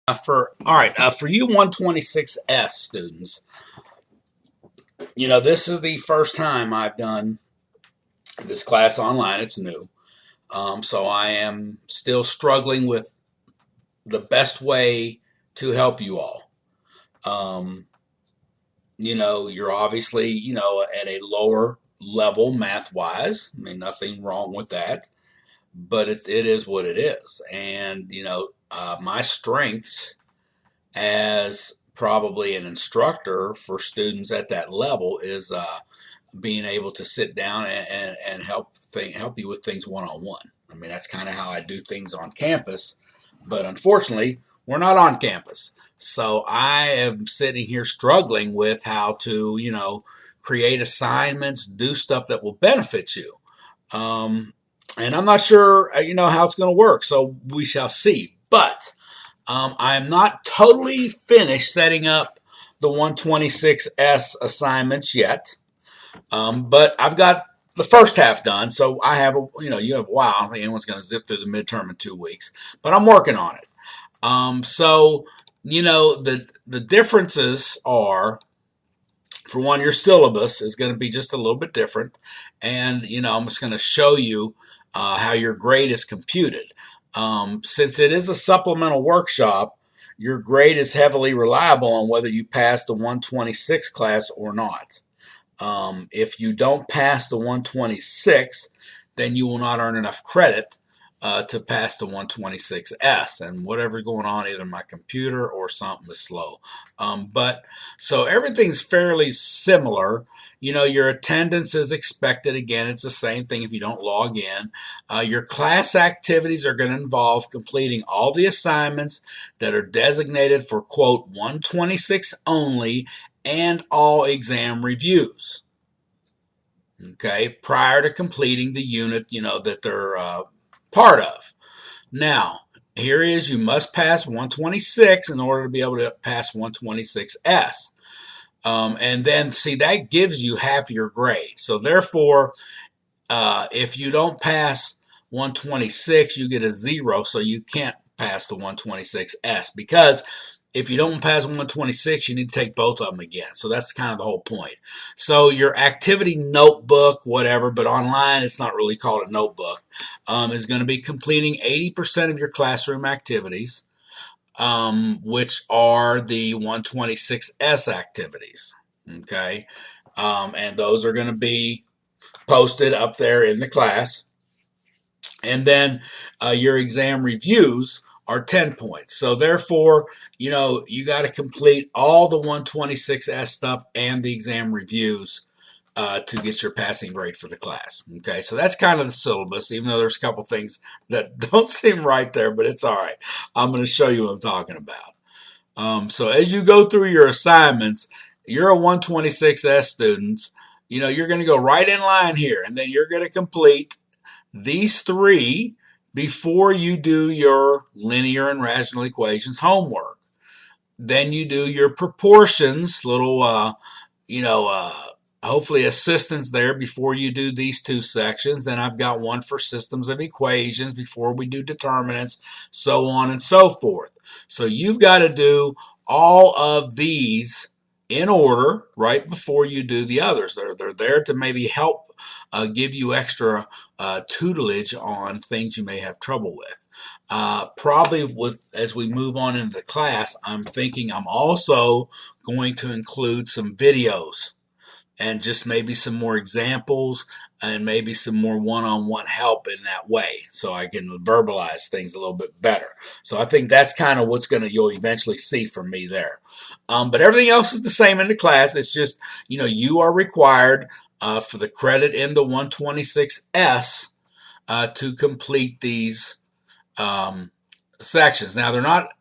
For you 126S students, this is the first time I've done this class online. It's new. So I am still struggling with the best way to help you all. Um, you're obviously, at a lower level math wise. I mean, nothing wrong with that, but it is what it is. And, my strengths as probably an instructor for students at that level is being able to sit down and help you with things one on one. I mean, that's kind of how I do things on campus, but unfortunately, we're not on campus. So I am sitting here struggling with how to, create assignments, do stuff that will benefit you. And I'm not sure, how it's going to work. So we shall see. But I am not totally finished setting up the 126S assignments yet. But I've got the first half done, so I have you have a while. I don't think anyone's going to zip through the midterm in 2 weeks, but I'm working on it. So the differences are, for one, your syllabus is going to be just a little bit different, and I'm just going to show you how your grade is computed. Since it is a supplemental workshop, your grade is heavily reliable on whether you pass the 126 class or not. If you don't pass the 126, then you will not earn enough credit to pass the 126S. And whatever's going on, either my computer or something is slow. But so everything's fairly similar. Your attendance is expected. Again, it's the same thing if you don't log in. Your class activities are going to involve completing all the assignments that are designated for, quote, 126 only, and all exam reviews. Okay, prior to completing the unit, that they're part of. Now, here is, you must pass 126 in order to be able to pass 126S. And then, see, that gives you half your grade. So therefore, if you don't pass 126, you get a 0, so you can't pass the 126S, because if you don't pass 126, you need to take both of them again. So that's kind of the whole point. So your activity notebook, whatever, but online it's not really called a notebook, is going to be completing 80% of your classroom activities, which are the 126S activities. Okay, and those are going to be posted up there in the class. And then your exam reviews are 10 points. So therefore, you got to complete all the 126S stuff and the exam reviews to get your passing grade for the class. Okay, so that's kind of the syllabus, even though there's a couple things that don't seem right there, but it's all right. I'm going to show you what I'm talking about. So as you go through your assignments, you're a 126S student. You're going to go right in line here, and then you're going to complete these three before you do your linear and rational equations homework. Then you do your proportions, little, hopefully assistance there before you do these two sections. Then I've got one for systems of equations before we do determinants, so on and so forth. So you've got to do all of these in order right before you do the others. They're there to maybe help give you extra tutelage on things you may have trouble with. Probably as we move on into the class, I'm thinking I'm also going to include some videos and just maybe some more examples and maybe some more one-on-one help in that way, so I can verbalize things a little bit better. So I think that's kind of what's you'll eventually see from me there. But everything else is the same in the class. It's just, you are required for the credit in the 126S to complete these sections. Now, they're not,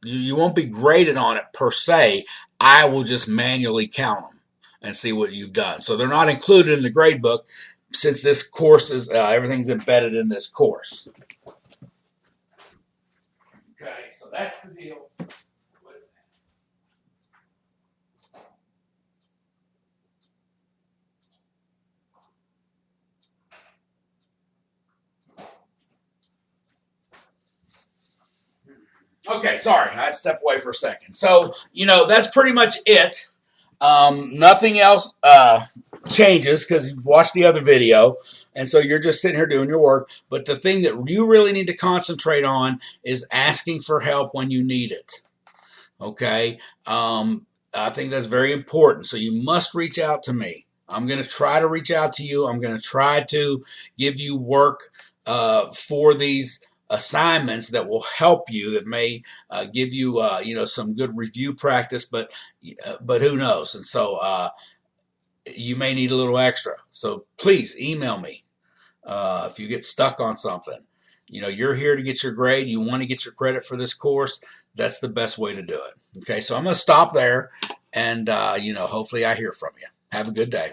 you won't be graded on it per se. I will just manually count them and see what you've done. So they're not included in the grade book, since this course is, everything's embedded in this course. Okay, so that's the deal. Okay, sorry, I had to step away for a second. So, that's pretty much it. Nothing else changes because you've watched the other video, and so you're just sitting here doing your work. But the thing that you really need to concentrate on is asking for help when you need it. Okay? I think that's very important. So you must reach out to me. I'm going to try to reach out to you. I'm going to try to give you work for these assignments that will help you, that may give you some good review practice, but who knows? And so you may need a little extra. So please email me if you get stuck on something. You're here to get your grade. You want to get your credit for this course. That's the best way to do it. Okay, so I'm going to stop there, and hopefully I hear from you. Have a good day.